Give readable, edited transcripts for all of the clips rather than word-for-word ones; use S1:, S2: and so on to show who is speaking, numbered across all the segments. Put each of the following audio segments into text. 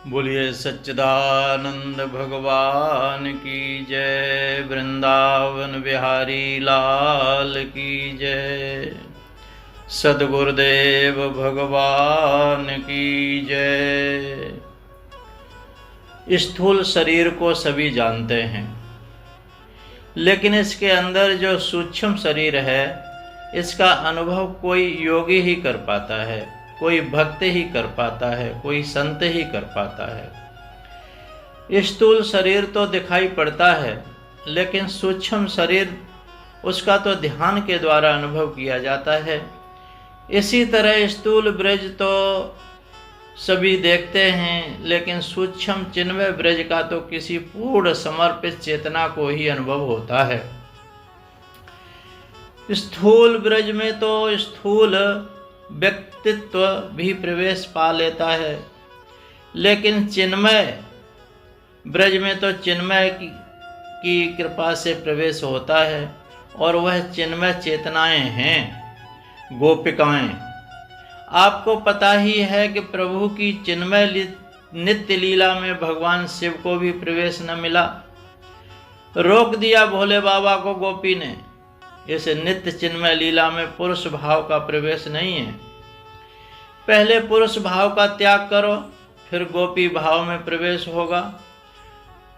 S1: बोलिए सच्चिदानंद भगवान की जय। वृंदावन बिहारी लाल की जय। सद्गुरुदेव भगवान की जय। स्थूल शरीर को सभी जानते हैं, लेकिन इसके अंदर जो सूक्ष्म शरीर है, इसका अनुभव कोई योगी ही कर पाता है, कोई भक्त ही कर पाता है, कोई संत ही कर पाता है। स्थूल शरीर तो दिखाई पड़ता है, लेकिन सूक्ष्म शरीर उसका तो ध्यान के द्वारा अनुभव किया जाता है। इसी तरह स्थूल ब्रज तो सभी देखते हैं, लेकिन सूक्ष्म चिन्मय ब्रज का तो किसी पूर्ण समर्पित चेतना को ही अनुभव होता है। स्थूल ब्रज में तो स्थूल व्यक्तित्व भी प्रवेश पा लेता है, लेकिन चिन्मय ब्रज में तो चिन्मय की कृपा से प्रवेश होता है, और वह चिन्मय चेतनाएं हैं, गोपिकाएं। आपको पता ही है कि प्रभु की चिन्मय नित्य लीला में भगवान शिव को भी प्रवेश न मिला। रोक दिया भोले बाबा को गोपी ने। इस नित्य चिन्मय लीला में पुरुष भाव का प्रवेश नहीं है। पहले पुरुष भाव का त्याग करो, फिर गोपी भाव में प्रवेश होगा,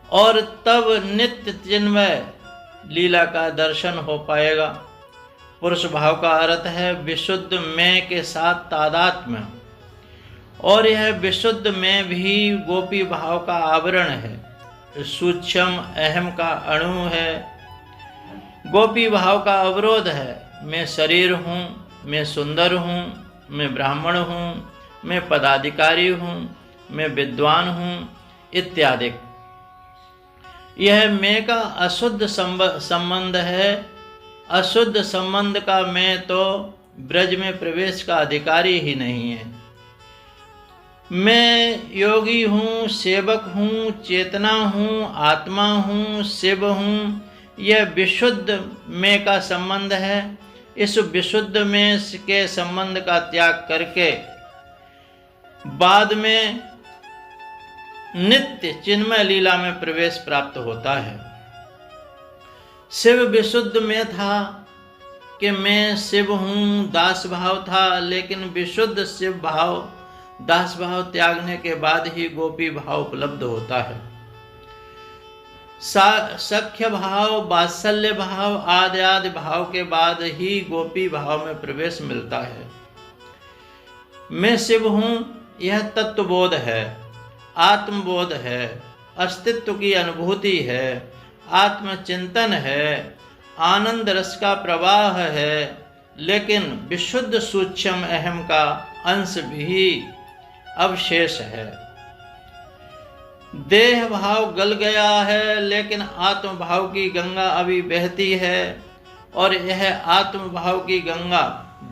S1: और तब नित्य चिन्मय लीला का दर्शन हो पाएगा। पुरुष भाव का अर्थ है विशुद्ध मैं के साथ तादात्म्य, और यह विशुद्ध मैं भी गोपी भाव का आवरण है, सूक्ष्म अहम का अणु है, गोपी भाव का अवरोध है। मैं शरीर हूँ, मैं सुंदर हूँ, मैं ब्राह्मण हूँ, मैं पदाधिकारी हूँ, मैं विद्वान हूँ इत्यादि। यह मैं का अशुद्ध संबंध है। अशुद्ध संबंध का मैं तो ब्रज में प्रवेश का अधिकारी ही नहीं है। मैं योगी हूँ, सेवक हूँ, चेतना हूँ, आत्मा हूँ, शिव हूँ, यह विशुद्ध मैं का संबंध है। इस विशुद्ध में के संबंध का त्याग करके बाद में नित्य चिन्मय लीला में प्रवेश प्राप्त होता है। शिव विशुद्ध में था कि मैं शिव हूँ, दास भाव था, लेकिन विशुद्ध शिव भाव दास भाव त्यागने के बाद ही गोपी भाव उपलब्ध होता है। सख्य भाव, वात्सल्य भाव आदि आदि भाव के बाद ही गोपी भाव में प्रवेश मिलता है। मैं शिव हूँ, यह तत्वबोध है, आत्मबोध है, अस्तित्व की अनुभूति है, आत्मचिंतन है, आनंद रस का प्रवाह है, लेकिन विशुद्ध सूक्ष्म अहम का अंश भी अवशेष है। देह भाव गल गया है, लेकिन आत्म भाव की गंगा अभी बहती है, और यह आत्म भाव की गंगा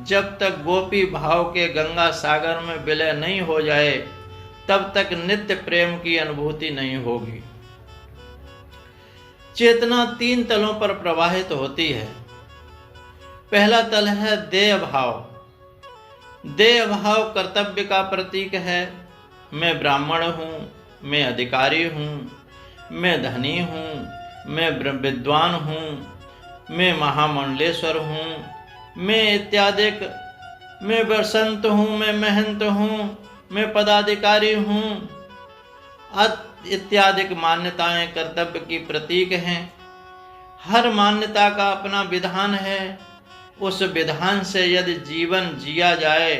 S1: जब तक गोपी भाव के गंगा सागर में विलय नहीं हो जाए, तब तक नित्य प्रेम की अनुभूति नहीं होगी। चेतना तीन तलों पर प्रवाहित होती है। पहला तल है देह भाव। देह भाव कर्तव्य का प्रतीक है। मैं ब्राह्मण हूँ, मैं अधिकारी हूँ, मैं धनी हूँ, मैं विद्वान हूँ, मैं महामंडलेश्वर हूँ, मैं इत्यादि, मैं बसंत हूँ, मैं महंत हूँ, मैं पदाधिकारी हूँ इत्यादि मान्यताएं कर्तव्य की प्रतीक हैं। हर मान्यता का अपना विधान है। उस विधान से यदि जीवन जिया जाए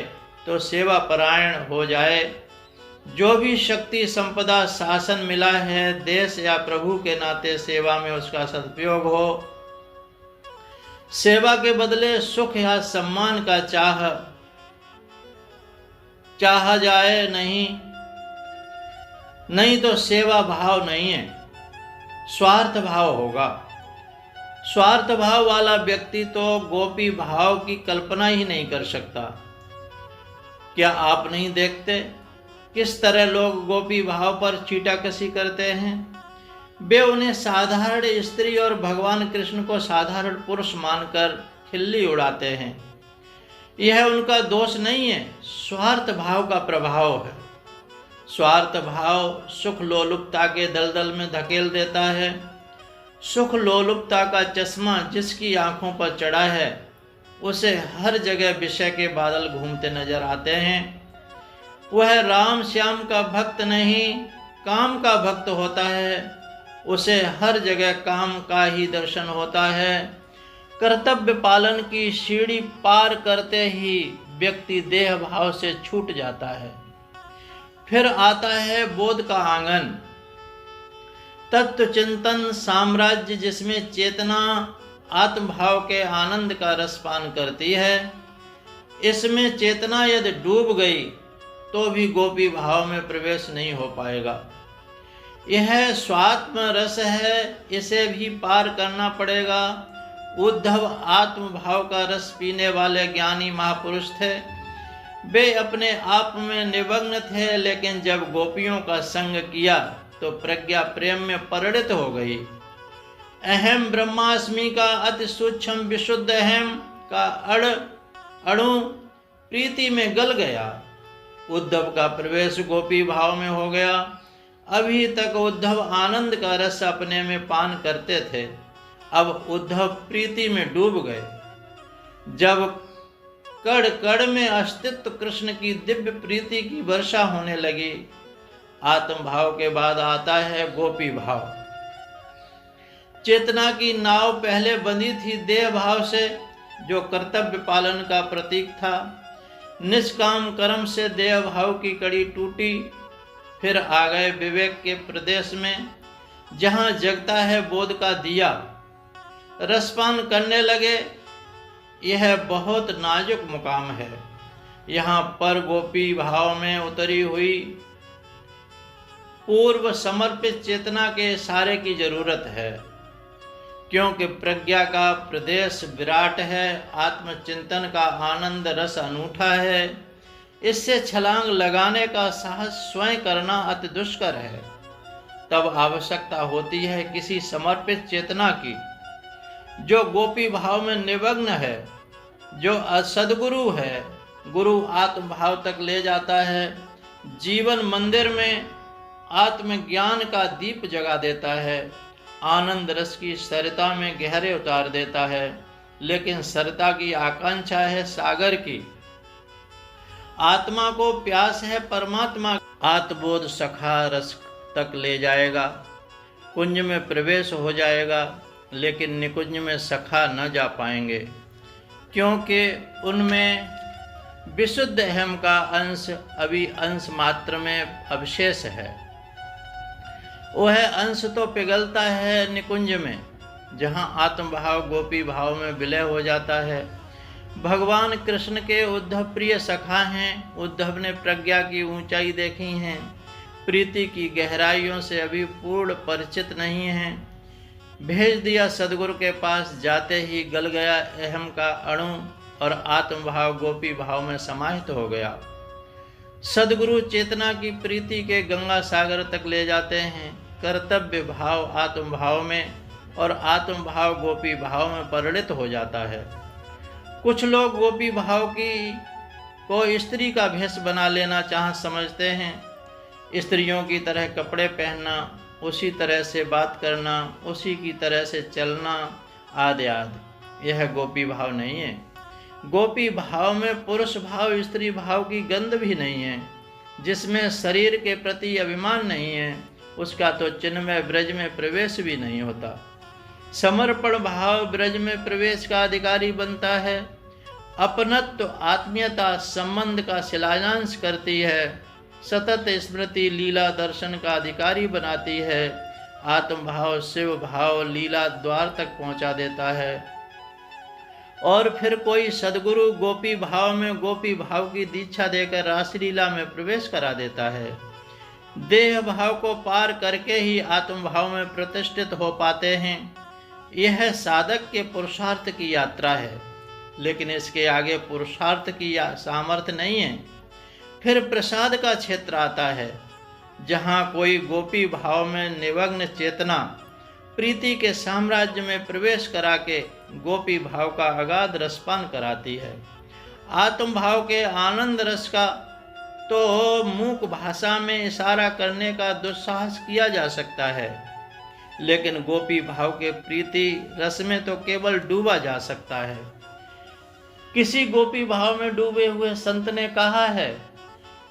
S1: तो सेवा परायण हो जाए। जो भी शक्ति संपदा शासन मिला है, देश या प्रभु के नाते सेवा में उसका सदुपयोग हो। सेवा के बदले सुख या सम्मान का चाहा जाए नहीं तो सेवा भाव नहीं है, स्वार्थ भाव होगा। स्वार्थ भाव वाला व्यक्ति तो गोपी भाव की कल्पना ही नहीं कर सकता। क्या आप नहीं देखते किस तरह लोग गोपी भाव पर चीटाकसी करते हैं? वे उन्हें साधारण स्त्री और भगवान कृष्ण को साधारण पुरुष मानकर खिल्ली उड़ाते हैं। यह उनका दोष नहीं है, स्वार्थ भाव का प्रभाव है। स्वार्थ भाव सुख लोलुपता के दलदल में धकेल देता है। सुख लोलुपता का चश्मा जिसकी आंखों पर चढ़ा है उसे हर जगह विषय के बादल घूमते नजर आते हैं। वह राम श्याम का भक्त नहीं, काम का भक्त होता है। उसे हर जगह काम का ही दर्शन होता है। कर्तव्य पालन की सीढ़ी पार करते ही व्यक्ति देह भाव से छूट जाता है। फिर आता है बोध का आंगन, तत्व चिंतन साम्राज्य, जिसमें चेतना आत्मभाव के आनंद का रसपान करती है। इसमें चेतना यदि डूब गई तो भी गोपी भाव में प्रवेश नहीं हो पाएगा। यह स्वात्म रस है, इसे भी पार करना पड़ेगा। उद्धव आत्मभाव का रस पीने वाले ज्ञानी महापुरुष थे। वे अपने आप में निमग्न थे, लेकिन जब गोपियों का संग किया तो प्रज्ञा प्रेम में परिणत हो गई। अहम ब्रह्मास्मि का अति सूक्ष्म विशुद्ध अहम का अणु प्रीति में गल गया। उद्धव का प्रवेश गोपी भाव में हो गया। अभी तक उद्धव आनंद का रस अपने में पान करते थे, अब उद्धव प्रीति में डूब गए। जब कड़ कड़ में अस्तित्व कृष्ण की दिव्य प्रीति की वर्षा होने लगी, आत्म भाव के बाद आता है गोपी भाव। चेतना की नाव पहले बंधी थी देह भाव से, जो कर्तव्य पालन का प्रतीक था। निष्काम कर्म से देह भाव की कड़ी टूटी। फिर आ गए विवेक के प्रदेश में, जहाँ जगता है बोध का दिया। रसपान करने लगे। यह बहुत नाजुक मुकाम है। यहाँ पर गोपी भाव में उतरी हुई पूर्व समर्पित चेतना के इशारे की जरूरत है, क्योंकि प्रज्ञा का प्रदेश विराट है। आत्मचिंतन का आनंद रस अनूठा है। इससे छलांग लगाने का साहस स्वयं करना अति दुष्कर है। तब आवश्यकता होती है किसी समर्पित चेतना की, जो गोपी भाव में निमग्न है, जो सद्गुरु है। गुरु आत्म भाव तक ले जाता है। जीवन मंदिर में आत्मज्ञान का दीप जगा देता है। आनंद रस की सरिता में गहरे उतार देता है। लेकिन सरिता की आकांक्षा है सागर की। आत्मा को प्यास है परमात्मा। आत्मबोध सखा रस तक ले जाएगा। कुंज में प्रवेश हो जाएगा, लेकिन निकुंज में सखा न जा पाएंगे, क्योंकि उनमें विशुद्ध अहम का अंश अभी अंश मात्र में अवशेष है। वह अंश तो पिघलता है निकुंज में, जहाँ आत्मभाव गोपी भाव में विलय हो जाता है। भगवान कृष्ण के उद्धव प्रिय सखा हैं। उद्धव ने प्रज्ञा की ऊंचाई देखी हैं, प्रीति की गहराइयों से अभी पूर्ण परिचित नहीं हैं। भेज दिया सदगुरु के पास, जाते ही गल गया अहम का अणु और आत्मभाव गोपी भाव में समाहित हो गया। सदगुरु चेतना की प्रीति के गंगा सागर तक ले जाते हैं। कर्तव्य भाव आत्म भाव में और आत्म भाव गोपी भाव में परिणत हो जाता है। कुछ लोग गोपी भाव को स्त्री का भेष बना लेना समझते हैं। स्त्रियों की तरह कपड़े पहनना, उसी तरह से बात करना, उसी की तरह से चलना आदि आदि। यह गोपी भाव नहीं है। गोपी भाव में पुरुष भाव स्त्री भाव की गंध भी नहीं है। जिसमें शरीर के प्रति अभिमान नहीं है, उसका तो चिन्मय ब्रज में प्रवेश भी नहीं होता। समर्पण भाव ब्रज में प्रवेश का अधिकारी बनता है। अपनत्व आत्मीयता संबंध का शिलान्यास करती है। सतत स्मृति लीला दर्शन का अधिकारी बनाती है। आत्म भाव शिव भाव लीला द्वार तक पहुंचा देता है। और फिर कोई सदगुरु गोपी भाव में गोपी भाव की दीक्षा देकर रासलीला में प्रवेश करा देता है। देह भाव को पार करके ही आत्म भाव में प्रतिष्ठित हो पाते हैं। यह साधक के पुरुषार्थ की यात्रा है, लेकिन इसके आगे पुरुषार्थ की सामर्थ्य नहीं है। फिर प्रसाद का क्षेत्र आता है, जहाँ कोई गोपी भाव में निमग्न चेतना प्रीति के साम्राज्य में प्रवेश करा के गोपी भाव का अगाध रसपान कराती है। आत्म भाव के आनंद रस का तो मूक भाषा में इशारा करने का दुस्साहस किया जा सकता है, लेकिन गोपी भाव के प्रीति रस में तो केवल डूबा जा सकता है। किसी गोपी भाव में डूबे हुए संत ने कहा है,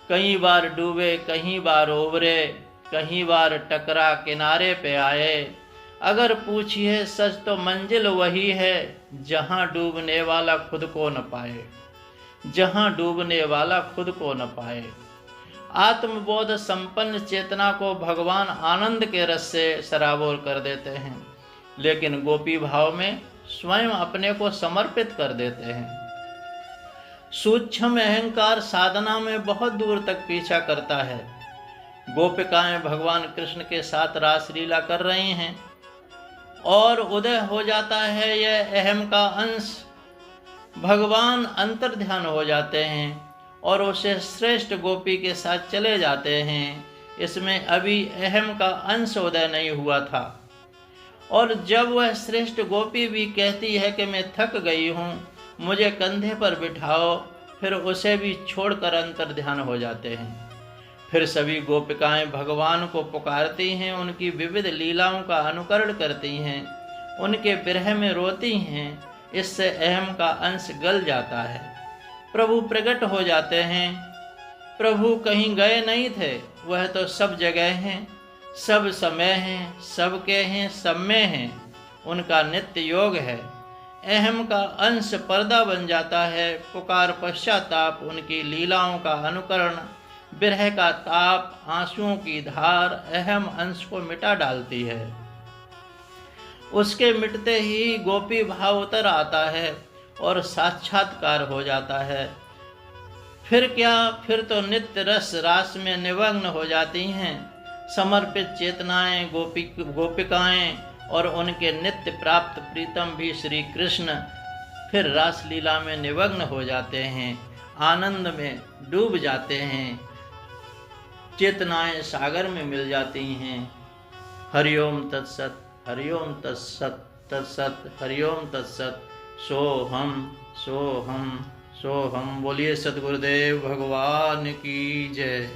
S1: कई बार डूबे कहीं बार उबरे, कहीं बार टकरा किनारे पे आए। अगर पूछिए सच तो मंजिल वही है, जहां डूबने वाला खुद को न पाए, जहां डूबने वाला खुद को न पाए। आत्मबोध संपन्न चेतना को भगवान आनंद के रस से सराबोर कर देते हैं, लेकिन गोपी भाव में स्वयं अपने को समर्पित कर देते हैं। सूक्ष्म अहंकार साधना में बहुत दूर तक पीछा करता है। गोपिकाएं भगवान कृष्ण के साथ रासलीला कर रही हैं और उदय हो जाता है यह अहम का अंश। भगवान अंतर्ध्यान हो जाते हैं और उसे श्रेष्ठ गोपी के साथ चले जाते हैं। इसमें अभी अहम का अंश उदय नहीं हुआ था। और जब वह श्रेष्ठ गोपी भी कहती है कि मैं थक गई हूँ, मुझे कंधे पर बिठाओ, फिर उसे भी छोड़कर अंतर्ध्यान हो जाते हैं। फिर सभी गोपिकाएं भगवान को पुकारती हैं, उनकी विविध लीलाओं का अनुकरण करती हैं, उनके विरह में रोती हैं। इससे अहम का अंश गल जाता है। प्रभु प्रकट हो जाते हैं। प्रभु कहीं गए नहीं थे, वह तो सब जगह हैं, सब समय हैं, सबके हैं, सब में हैं। उनका नित्य योग है। अहम का अंश पर्दा बन जाता है। पुकार, पश्चाताप, उनकी लीलाओं का अनुकरण, विरह का ताप, आंसुओं की धार अहम अंश को मिटा डालती है। उसके मिटते ही गोपी भाव उतर आता है और साक्षात्कार हो जाता है। फिर क्या, फिर तो नित्य रस रास में निमग्न हो जाती हैं। समर्पित चेतनाएं, गोपिकाएं और उनके नित्य प्राप्त प्रीतम भी श्री कृष्ण फिर रासलीला में निमग्न हो जाते हैं, आनंद में डूब जाते हैं, चेतनाएं सागर में मिल जाती हैं। हरिओम तत्सत, हरिओम तत्सत, तत्सत, हरिओम तत्सत। सोहम सोहम सोहम। बोलिए सद्गुरुदेव भगवान की जय।